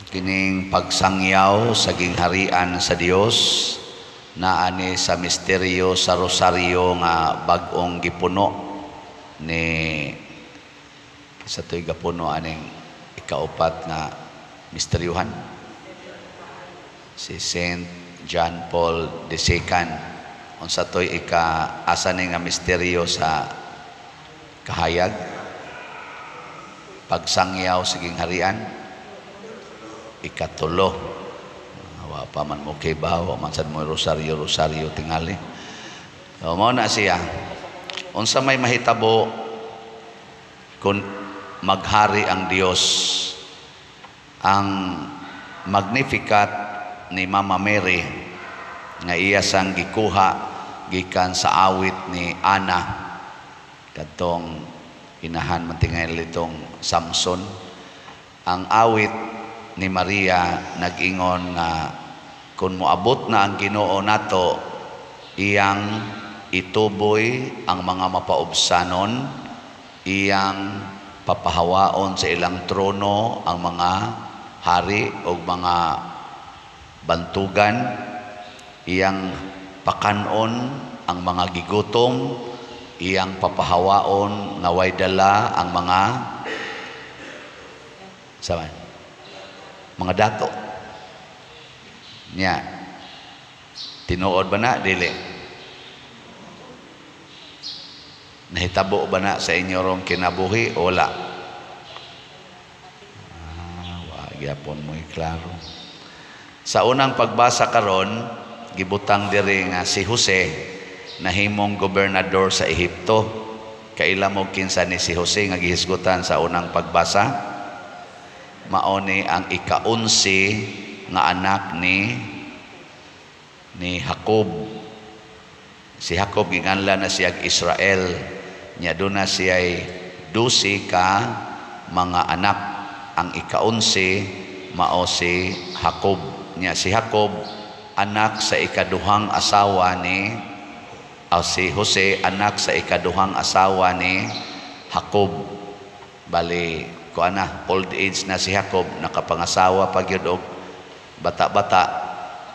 kining pagsangyaw sa gingharian sa Dios naa ni sa misteryo sa rosaryo nga bag-ong gipuno ni sa tuy gapuno aning ikaupat nga misteryohan si Saint John Paul II. Unsa toy asa ni nga misteryo sa kahayag pagsangyaw sa gingharian ikatulo. Wa pa man mo kay bawo man sad mo rosaryo tingali. So mao na siya. Unsa may mahitabo kung maghari ang Dios, ang Magnificat ni Mama Mary nga iya sang gikuha gikan sa awit ni Ana kadtong inahan mantingay litong Samson. Ang awit ni Maria nag-ingon nga kung moabot na ang Ginoo nato iyang ituboy ang mga mapaubsanon, iyang papahawaon sa ilang trono ang mga hari o mga bantugan, iyang pakanon ang mga gigutom, iyang papahawaon nga way dala ang mga mga dato niya. Tinuod ba na dili? Nahitabo ba na sa inyo rong kinabuhi o wala? Wag yapon mo klaro. Sa unang pagbasa karon gibutang diri nga si Jose nahimong gobernador sa Ehipto. Kaila mo kinsa ni si Jose nga gihisgutan sa unang pagbasa? Mao ni ang ika-11 nga anak ni Jacob. Si Jacob ginganlan na siya Israel. Nya doon na siya 12 ka mga anak. Ang ika-11 mao si Jacob. Nya si Jacob anak sa ikaduhang asawa ni si Jose anak sa ikaduhang asawa ni Jacob. Bali old age na si Jacob, nakapangasawa pa gyud og bata-bata,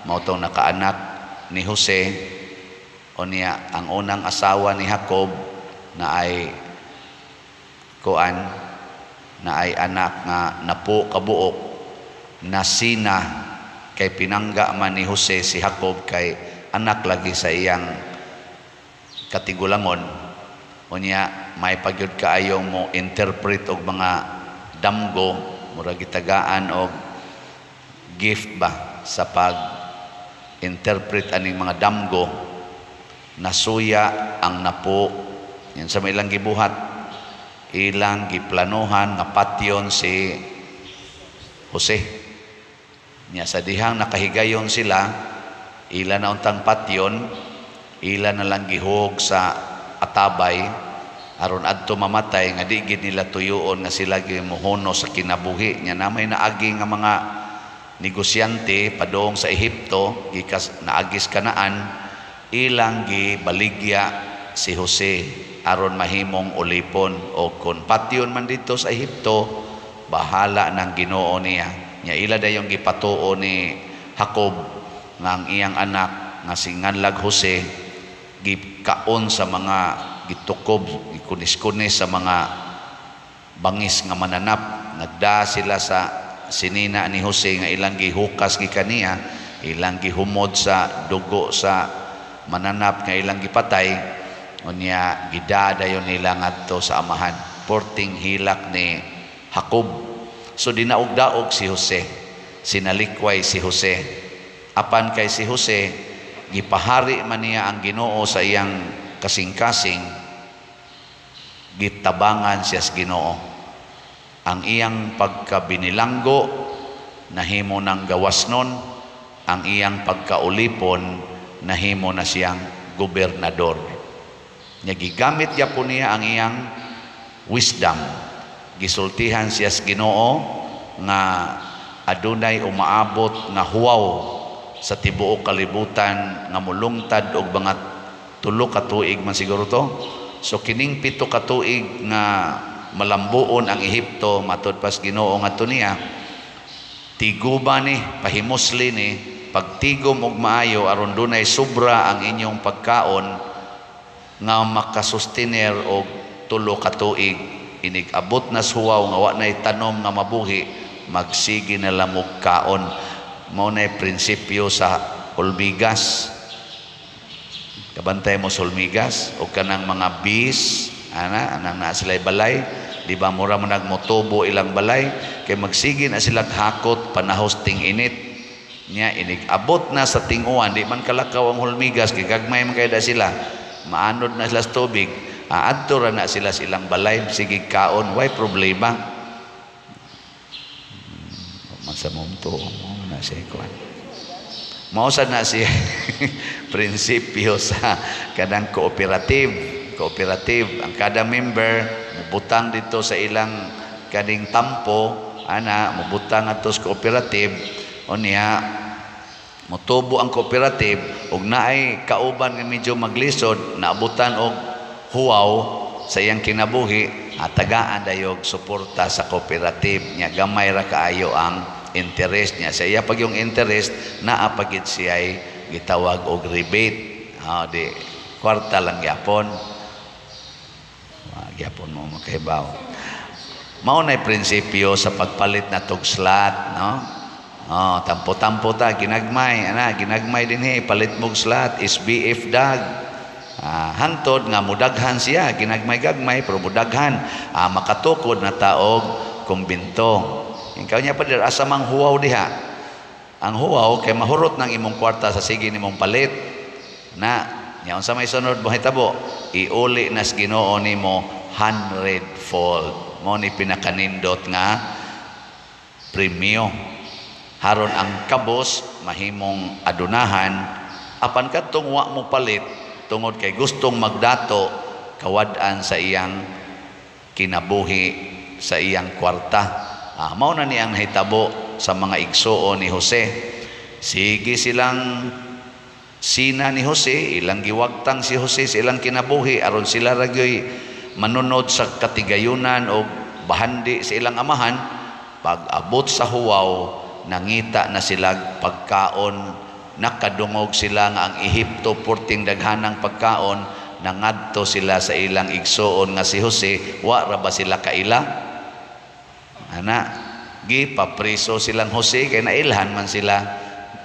mao tong nakaanak ni Jose. O niya ang unang asawa ni Jacob na ay anak nga napo kabuok na Sina, kay pinangga man ni Jose si Jacob kay anak lagi sa iyang katigulangon. O niya may pagyud kaayo mo interpret og mga damgo, murag gitagaan og gift ba sa pag-interpret aning mga damgo. Nasuya ang napo yan sa ilang gibuhat, ilang giplanuhan nga patyon si Jose. Nya sa dihang nakahigayon sila, ila na untang patyon, ila na lang gihog sa atabay aron adto mamatay nga di gid nila tuyoon nga sila gimuhono sa kinabuhi. Nya namay naagi nga mga negosyante padong sa Ehipto gikas naagis Kanaan, ilang gibaligya si Jose aron mahimong ulipon. O kun patyon man dito sa Ehipto, bahala ng Ginoo niya. Nya ila dayong gipatuo ni Jacob nga ang iyang anak nga singanlag Jose gikaon sa mga gitukob, gikunis-kunis sa mga bangis nga mananap. Nagda sila sa sinina ni Jose nga ilang gihukas gikaniya, ilang gihumod sa dugo sa mananap nga ilang gipatay. Unya gidadayon nila ngadto sa amahan, porting hilak ni Jacob. So dinaog-daog si Jose, sinalikway si Jose. Apan kay si Jose gipahari man niya ang Ginoo sa iyang kasing-kasing, gitabangan siya sa Ginoo. Ang iyang pagkabinilanggo nahimo ng gawasnon, ang iyang pagkaulipon nahimo na siyang gobernador. Nya gigamit gyapon niya ang iyang wisdom, gisultihan siya sa Ginoo nga adunay umaabot nga huwaw sa tibuok kalibutan nga mulungtad og mga 3 ka tuig man siguro to. So kining 7 ka tuig nga malambuon ang Ehipto matud pas Ginoo ngadto niya, tiguba ni, pahimusli ni, pagtigom og maayo aron dunay sobra ang inyong pagkaon nga makasustener og 3 ka tuig. Inig abot na suwaw nga wa nay tanom nga mabuhi, magsige na lamog kaon. Mao nay prinsipyo sa hulmigas. Kabantay mo sa hulmigas o kanang mga bees, anang na sila'y balay, di ba mura mo nagmotubo ilang balay, kay magsige na sila hakot panahos ting init. Nya inig abot na sa tinguan, di man kalakaw ang hulmigas, kay gagmay man kayda sila, maanod na sila sa tubig, aadto ra na sila silang balay, sige kaon, way problema. Masamumto mo na siya kuan. Mausad na siya prinsipyo sa kadang cooperative. Ang kada member mubutang dito sa ilang kading tampo, mubutang ato sa cooperative, o niya motubo ang cooperative ug naay kauban nga medyo maglisod, naabutan og huwaw sa iyang kinabuhi, tagaan dayog suporta sa cooperative niya. Gamay ra kaayo ang interest niya. Sa iya pag yung interest naapagid siya ay gitawag og rebate. Di kwarta lang gyapon. Gyapon mo makahibaw. Mao nay prinsipyo sa pagpalit na tog slot, no? Tampo-tampo ta ginagmay, ginagmay dinhi palit mog slot, SBF dag. Hangtod nga mudaghan siya, ginagmay-gagmay pero mudaghan, makatukod na taog kumbinto. Ikaw niya pa dir asa mang huwaw diha. Ang huwaw kay mahurot ng imong kwarta sa sige nimong palit. Nya unsa may sunod mo hitabo? Iuli nas Ginoo nimo 100-fold. Mo ni pinakanindot nga premyo. Haron ang kabos mahimong adunahan apan kadtong wa mo palit tungod kay gustong magdato kawad-an sa iyang kinabuhi sa iyang kwarta. Mao na niyang nahitabo sa mga igsuo ni Jose. Sige silang sina ni Jose, ilang giwagtang si Jose sa ilang kinabuhi aron sila ragyoy manunod sa katigayunan o bahandi sa ilang amahan. Pag abot sa huwaw, nangita na sila pagkaon, nakadungog sila nga ang Ehipto purting daghanang pagkaon, nangadto sila sa ilang igsuon nga si Jose. Wa ra ba sila kaila? Gipapriso silang Jose kay nailhan man sila.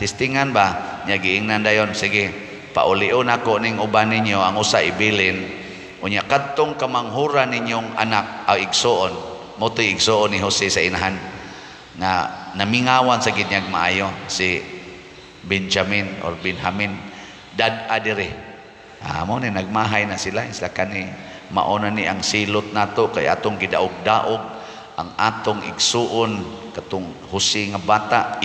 Tistingan ba? Nya giingnan dayon, sige, paulion ako ning uban ninyo ang usa ibilin. Unya kadtong kamanghuran ninyong anak igsuon, mo to igsuon ni Jose sa inahan nga namingawan sa ginyag maayo si Benjamin or Benjamin dad adire. Mo ni nagmahay na sila kani mauna ni ang silot nato kay atong gidaog-daog ang atong igsuon katong Jose nga bata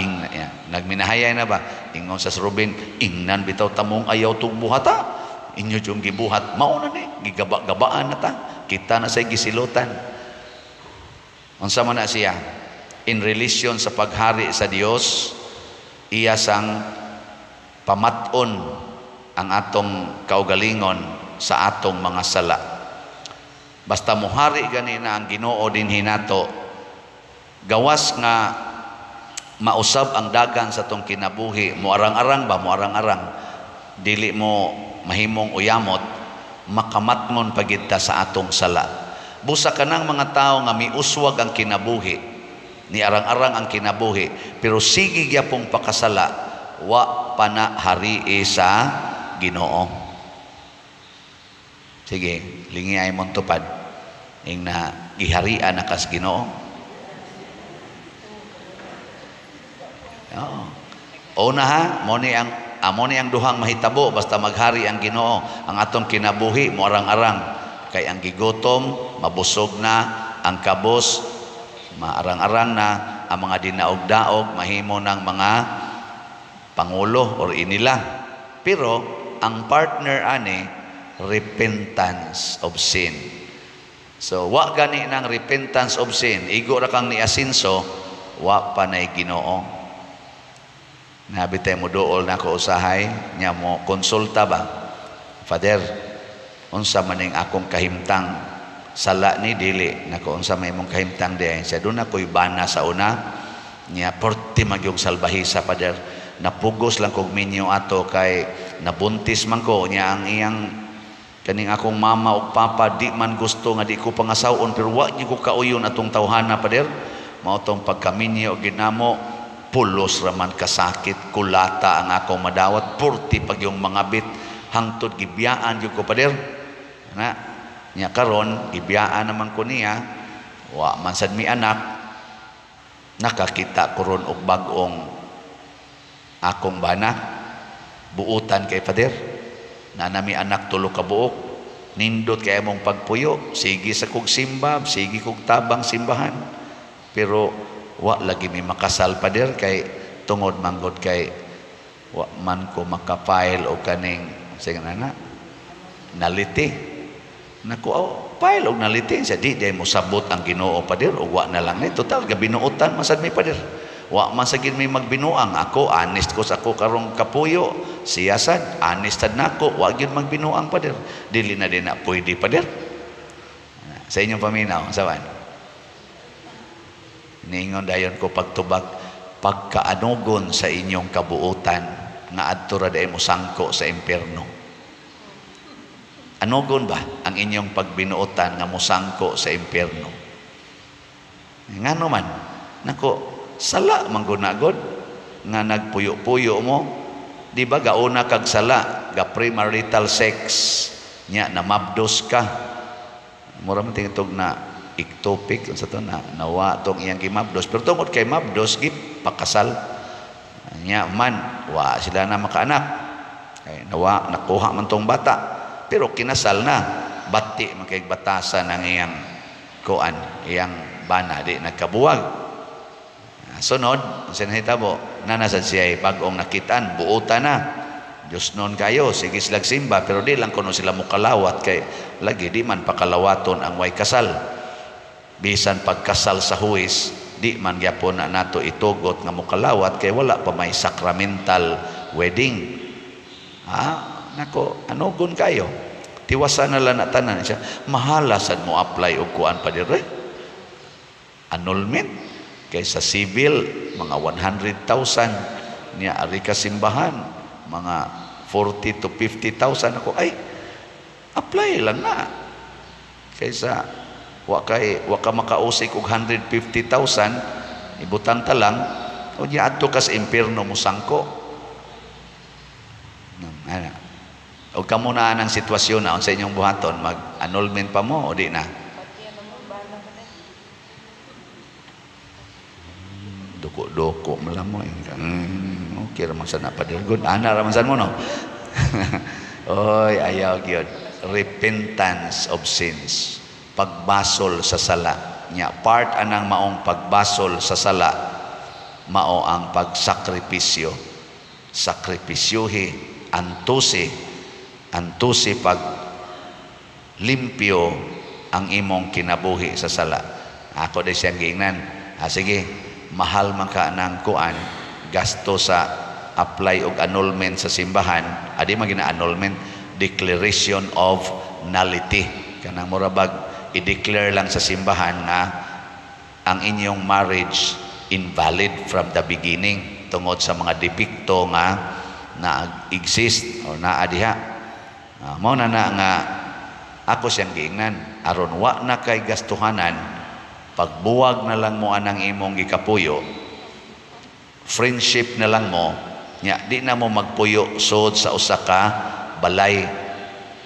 nagminahayay na ba ingon sa Ruben, ingnan bitaw tamong ayaw tong buhata, inyo yung gibuhat, mauna ni gigaba-gabaan na ta, kita na sa gisilutan. Unsa man na siya in relation sa paghari sa Dios, iya sang pamat-on ang atong kaugalingon sa atong mga sala. Basta muhari ganina ang Ginoo dinhi nato, gawas nga mausab ang dagan sa tong kinabuhi, muarang-arang ba, muarang-arang, dili mo mahimong uyamot, makamatngon pagid ta sa atong sala. Busa kanang mga tao nga miuswag ang kinabuhi, ni arang-arang ang kinabuhi, pero sige gyapong pakasala, wa pa na harii sa Ginoo. Sige, lingi ay mong tupad ing na giharian na kas Ginoo. Mo ni ang duhang mahitabo basta maghari ang Ginoo, ang atong kinabuhi mo arang-arang kay ang gigutom mabusog na, ang kabos maarang-arang na, ang mga dinaog-daog mahimo ng mga pangulo or inila. Pero ang partner ani repentance of sin. So wa gani nang repentance of sin, igo ra kang ni asinso, wa pa nay Ginoo. Nabitay mo dool na ko usahay nya mo konsulta ba, Father, unsa maning akong kahimtang sala ni dili nako unsa may mong kahimtang di siya doon ako'y bana sa una Nya porti magyong salbahisa pader. Napugos lang kog minyo ato kay nabuntis man ko nya ang iyang kaning akong mama ug papa di man gusto nga di ko pangasawon pero wa gyud ko kauyon atong tawhana pader. Mao tong pagkaminyo ginamo pulos raman kasakit kulata ang akong madawat porti pag yung mga bit hangtod gibiyaan gyud ko pader. Na nya karon gibiyaan naman ko niya wa man sad mi anak nakakita ko ron og bag-ong akong bana buutan kay pader na nami anak tulo ka buok nindot kay among pagpuyo sige sa kog simba sige kog tabang simbahan pero wa lagi mi makasal pader kay tungod manggod kay wa man ko makapile o kaning sige na naliti nako file og naliti sa di mo sabot ang Ginoo pader o wa na lang ni total ga binuotan masad mi pader wa man sagid mi magbinuang ako honest ko sa ako karong kapuyo siya sad honest sad nako wa gyud magbinuang pader dili na din na pwede pader sa inyong paminaw sawan ningon dayon ko pagtubag pagkaanugon sa inyong kabuutan nga adto ra day mo sangko sa impierno. Anugon ba ang inyong pagbinuotan nga mosangko sa impierno? Ngano man nako sala manggunagod nga nagpuyo-puyo mo di ba gauna kag sala ga premarital sex nya namabdos ka mura man tingtog na ectopic sa to na nawa tong iyang gimabdos pero tungod kay mabdos gip pakasal nya man wa sila na makaanak kay nawa nakuha man tong bata pero kinasal na bati magkagbatasan ang iyang kuan iyang bana di nagkabuwag sunod sinahitabo nanasad siya bag-ong nakitaan buutan na Diyos noon kayo sige sila simba pero di lang kuno sila mukalawat kay lagi di man pakalawaton ang way kasal bisan pagkasal sa huwis di man gyapon na nato itugot nga mukalawat kay wala pa may sacramental wedding nako anugon kayo tiwasan na lang na tanan siya mahala sad mo apply og kuan pa dire annulment kay sa civil mga 100,000 niya ari ka simbahan mga 40 to 50,000 ako ay apply lang na kaysa wa ka makausik og 150,000 ibutang ta lang o di adto ka sa impierno mo sangko o kamo na ang sitwasyon na sa inyong buhaton mag-annulment pa mo o di na doko malamo okay raman sa napadirgod ana raman sa mo no oy ayaw gyud repentance of sins pagbasol sa sala nya part anang maong pagbasol sa sala mao ang pagsakripisyo sakripisyohi antusi pag limpyo ang imong kinabuhi sa sala ako din siyang giingnan sige mahal man ka ng kuan gasto sa apply og annulment sa simbahan adi magina annulment declaration of nullity kanang murabag i-declare lang sa simbahan nga ang inyong marriage invalid from the beginning tungod sa mga depekto nga na-exist o naadiha mao na nga ako siyang giingnan aron wa na kay gastuhanan pagbuwag na lang mo anang imong gikapuyo friendship na lang mo nya di na mo magpuyo sod sa usa ka balay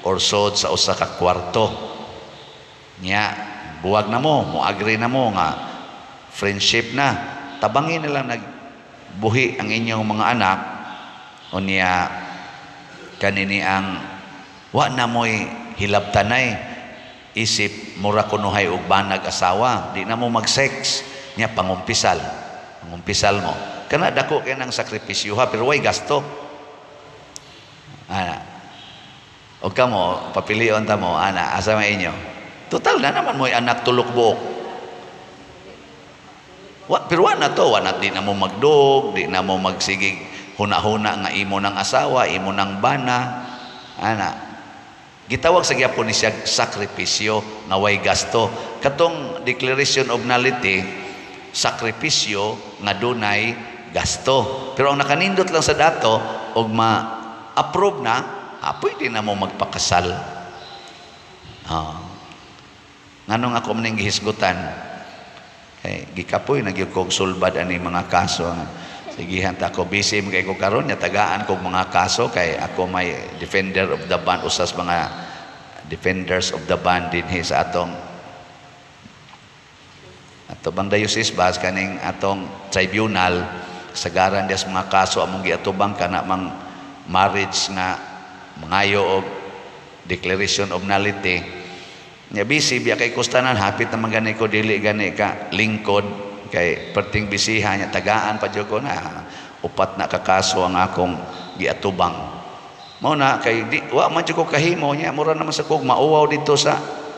or sod sa usa ka kwarto nya buwag na mo agree na mo nga friendship na tabangin na lang nagbuhi ang inyong mga anak unya kanini ang wa na mo'y hilabtanay isip mura kunuhay og banag asawa di na mo mag-sex nya pangumpisal mo kana dako kay nang sakripisyo ha pero way gasto o kamo papilion ta mo asa may inyo total na naman mo'y anak tulok buok pero wa na to di na mo magdog di na mo magsigig huna-huna nga imo ng asawa imo ng bana gitawag sa gyapon ni siya sakripisyo nga way gasto katong declaration of nullity sakripisyo nga dunay gasto. Pero ang nakanindot lang sa dato og ma-approve na, pwede na mo magpakasal. Nganong ako maning gihisgutan, gikapoy nagyud kog sulbad ani mga kaso. Sigihan ta ko busy kay ko karon nya tagaan kog mga kaso kay ako may defender of the band, usas mga defenders of the band din sa atong bang diocese bas kaning atong tribunal sagaran des mga kaso among giatubang kana mang marriage nga mangayo og declaration of nullity. Nya busy biya kay kustanan hapit na magani ko dili gani ka lingkod kay perting bisihan nya tagaan pa jud ko na upat na kakaso ang akong giatubang. Mao na kay di wa man jud ko kahimo nya mura naman sa kog mauwaw dito sa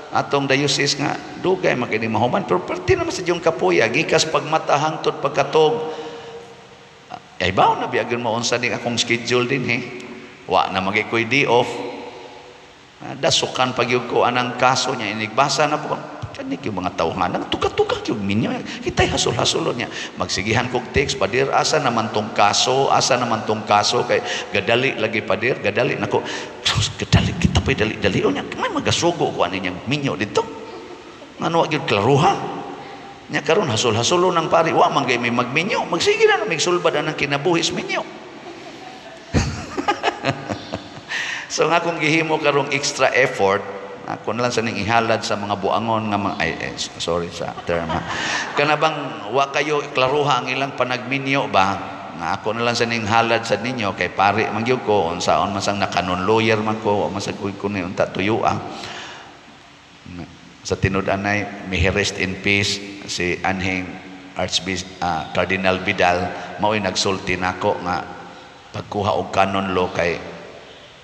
atong diocese nga dugay makini mahuman pero perti naman sa jung kapuya gikas pagmata hangtod pagkatog. Ay bawo na biya gyud mo unsa ning akong schedule din wa na magikoy day off. Dasukan pagyud ko anang kaso niya inigbasa na po kanik yung mga tawhan nang tuka-tuka yung minyo kitay hasol-hasolon niya magsigihan kog text padir asa naman tong kaso kay gadali lagi padir gadali nako gadali kita pa dali niya may magasugo ko ani niyang minyo dito ngano gyud klaruha nya karon hasol-hasolon ng pari wa man gay may magminyo magsige na mig sulbad anang kinabuhis minyo. So nga kung gihimo karong extra effort, ako na lang sa ning ihalad sa mga buangon nga sorry sa term kana bang wa kayo klaruha ang ilang panagminyo ba nga ako na lang sa ning halad sa ninyo kay pari mangyud ko unsaon man sang nakanon lawyer man ko masag ko ni unta tuyua sa tinud-anay may rest in peace si anhing Cardinal Vidal mao'y nagsulti nako nga pagkuha og canon law kay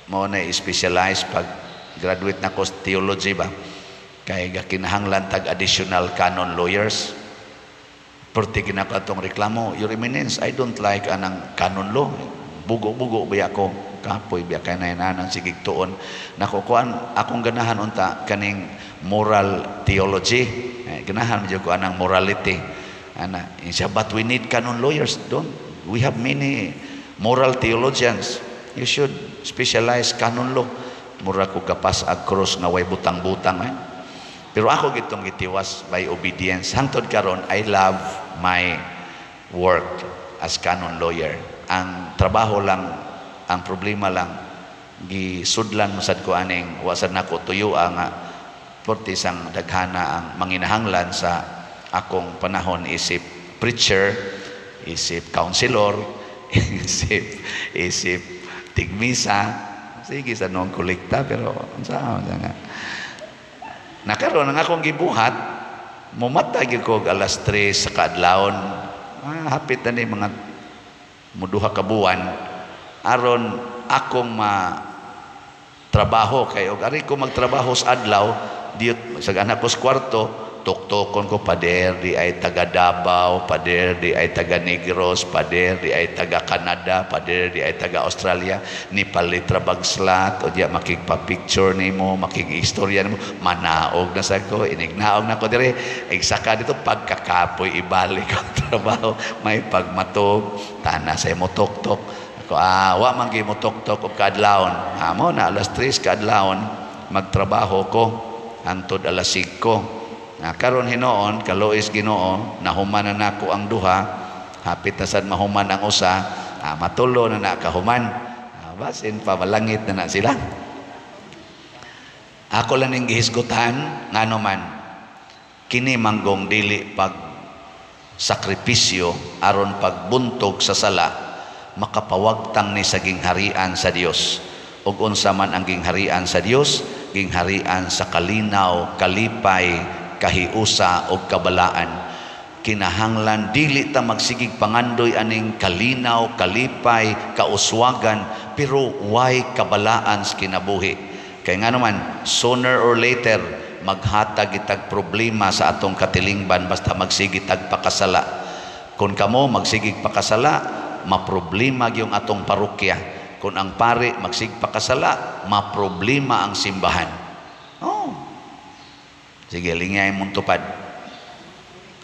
mo na specialize pag graduate na ko sa theology ba kay kinahanglan tag additional canon lawyers perti kinakatong reklamo your eminence I don't like anang canon law bugo-bugo ba ako kapoy biya kay nanang sigig tuon nakukuan akong ganahan unta kaning moral theology ganahan medyo ko anang morality ana insya but we need canon lawyers don't we have many moral theologians you should specialize canon law mura ko kapas ag cross nga way butang-butang pero ako gitong gitiwas by obedience hangtod karon I love my work as canon lawyer ang trabaho lang ang problema lang gisudlan masad ko aning wasad nako tuyo nga porti sang daghana ang manginahanglan sa akong panahon isip preacher isip counselor isip tigmisa sige sa noong kolekta pero unsa nga nakaroon ang akong gibuhat mumatag ko alas 3 sa kaadlawon hapit na ni mga muduha ka buwan aron akong trabaho kay og ari ko magtrabaho sa adlaw diot sa anak ko sa kwarto tuktokon ko pader di ay taga Davao, pader di ay taga Negros, pader di ay taga Canada, pader di ay taga Australia, ni palitra bagslat o diya makigpa-picture nimo, makig-istorya nimo, manaog na sa ko, inignaog na ko dire, saka dito pagkakapoy ibalik ang trabaho, may pagmatog, tana sa mo tok-tok. Ako, wa man gyud mo tok-tok og kadlawon. Amo na alas 3 kadlawon magtrabaho ko hangtod alas 5. Karon hinoon kalois Ginoo nahuman na nako ang duha hapit na sad mahuman ang usa matulo na nakahuman basin pa malangit na sila ako lang ning gihisgutan ngano man kini manggong dili pag sakripisyo aron pagbuntog sa sala makapawagtang ni sa gingharian sa Dios ug unsa man ang gingharian sa Dios gingharian sa kalinaw kalipay kahiusa o kabalaan kinahanglan dili ta magsigig pangandoy aning kalinaw kalipay kauswagan pero why kabalaan sa kinabuhi kay nga naman sooner or later maghatag itag problema sa atong katilingban basta magsigig tag pakasala kung kamo magsigig pakasala maproblema gyung atong parokya kung ang pare magsig pakasala maproblema ang simbahan sige, lingay mong tupad.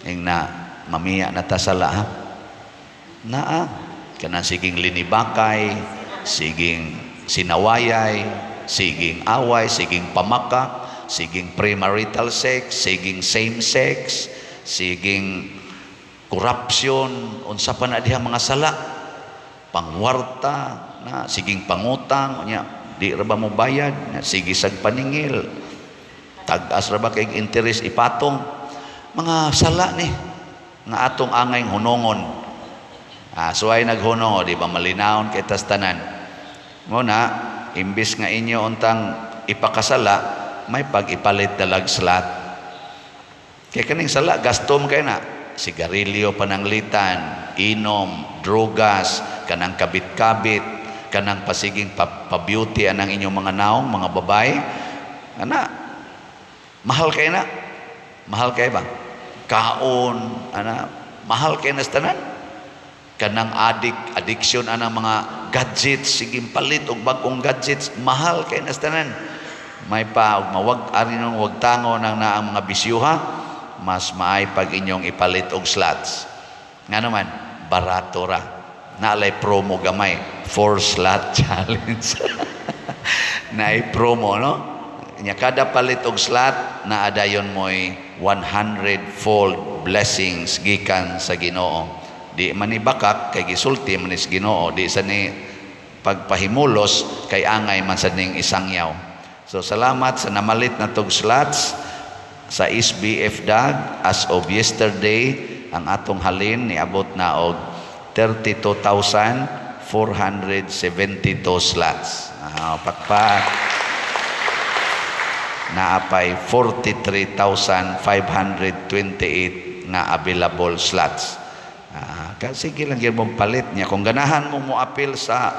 Yung na, mamiya na ta sala ha. Naa kanang siging linibakay, siging sinawayay, siging away, siging pamaka, siging premarital sex, siging same sex, siging corruption, unsa pa na diha mga sala, pangwarta na siging pangutang nya di ra ba mo bayad, sige sag paningil, tag-as ra ba kay interest ipatong, mga sala ni nga atong angay hunongon. So ay naghunong, di ba malinawon kay tas tanan. Muna, imbis nga inyo untang ipakasala, may pag-ipalit dalag slat. Kaya kaning sala, gastom kayo na. Sigarilyo, pananglitan, inom, drogas, kanang kabit-kabit, kanang pasiging pa-beauty anang inyong mga naong, mga babae. Ana, mahal kayo na. Mahal kayo ba? Kaon, ana, mahal kayo na tanan. Kanang addiction anang mga gadgets, siging palit og bagong gadgets, mahal kayo na tanan. May pa mawag ari nung wag tango nang naang mga bisyuha, mas maay pag inyong ipalit og slots. Nga naman, barato ra. Naalay promo gamay, 4 slot challenge. Naay promo, no? Nya kada palit og slot, naadayon mo'y 100-fold blessings gikan sa Ginoo. Di manibakak kay gisulti man is Ginoo, di sa ni pagpahimulos kay angay man sa ning isangyaw. So salamat sa namalit na tog slots sa SBF DAG. As of yesterday, ang atong halin niabot na og 32,472 slots. Pakpak. Naapay 43,528 na available slots. Sige lang yun mong palit niya. Kung ganahan mo mo appeal sa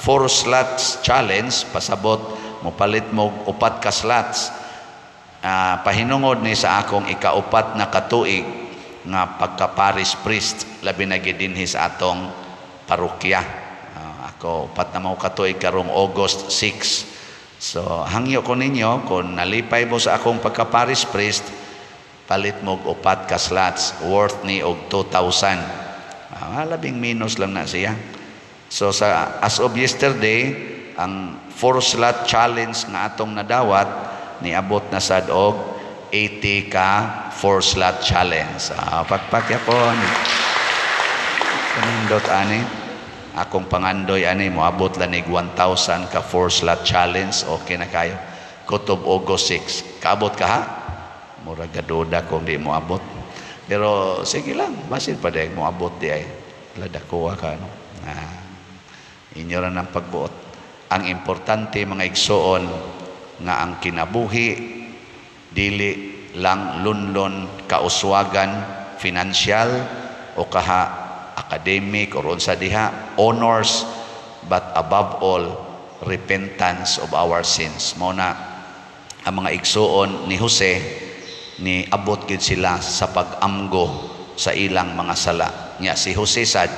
4 slots challenge, pasabot mo palit mo 4 ka slots. Pahinungod ni sa akong ikaupat na katuig nga pagka-parish priest, labi na gidinhi sa atong parokya. Ako 4 na mo katuig karong August 6. So hangyo ko ninyo, kung nalipay mo sa akong pagka-parish priest, palit mo 4 ka slots worth ni og 2,000. Labing minus lang na siya. So as of yesterday, ang 4 slot challenge nga atong nadawat niabot na sad og 80 ka 4 slot challenge. Pagpakyapon. Kanindot ani, akong pangandoy ani moabot lanig 1,000 ka 4 slot challenge. Okay na kayo. Kutob August 6. Kaabot ka ha? Murag gaduda kung di mo abot. Pero sige lang, basin pa dahil mo abot di ay ladakuha ka, no? Inyo rin ang pagbuot. Ang importante mga igsoon nga ang kinabuhi dili lang lunlon kauswagan financial o kaha academic or unsa diha honors, but above all repentance of our sins. Muna ang mga igsoon ni Jose ni abot gid sila sa pag-amgo sa ilang mga sala. Nya si Jose sad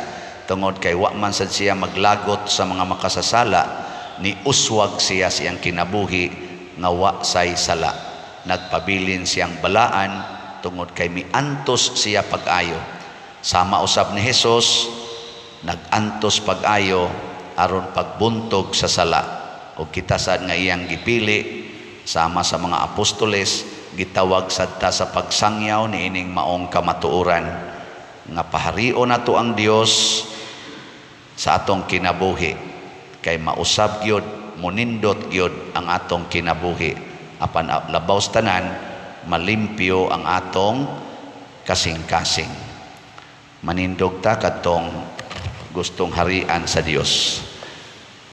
tungod kay wa man sad siya maglagot sa mga makasasala, ni uswag siya siyang kinabuhi nga wa say sala. Nagpabilin siyang balaan tungod kay miantos siya pag-ayo. Sama usab ni Hesus, nagantos pag-ayo aron pagbuntog sa sala. O kita sad nga iyang gipili sama sa mga apostoles, gitawag sadta sa pagsangyaw ni ining maong kamatuoran nga paharion nato ang Dios sa atong kinabuhi, kay mausab gyud munindot gyud ang atong kinabuhi, apan labaw tanan malimpyo ang atong kasing-kasing. Manindog ta kadtong gustong harian sa Dios.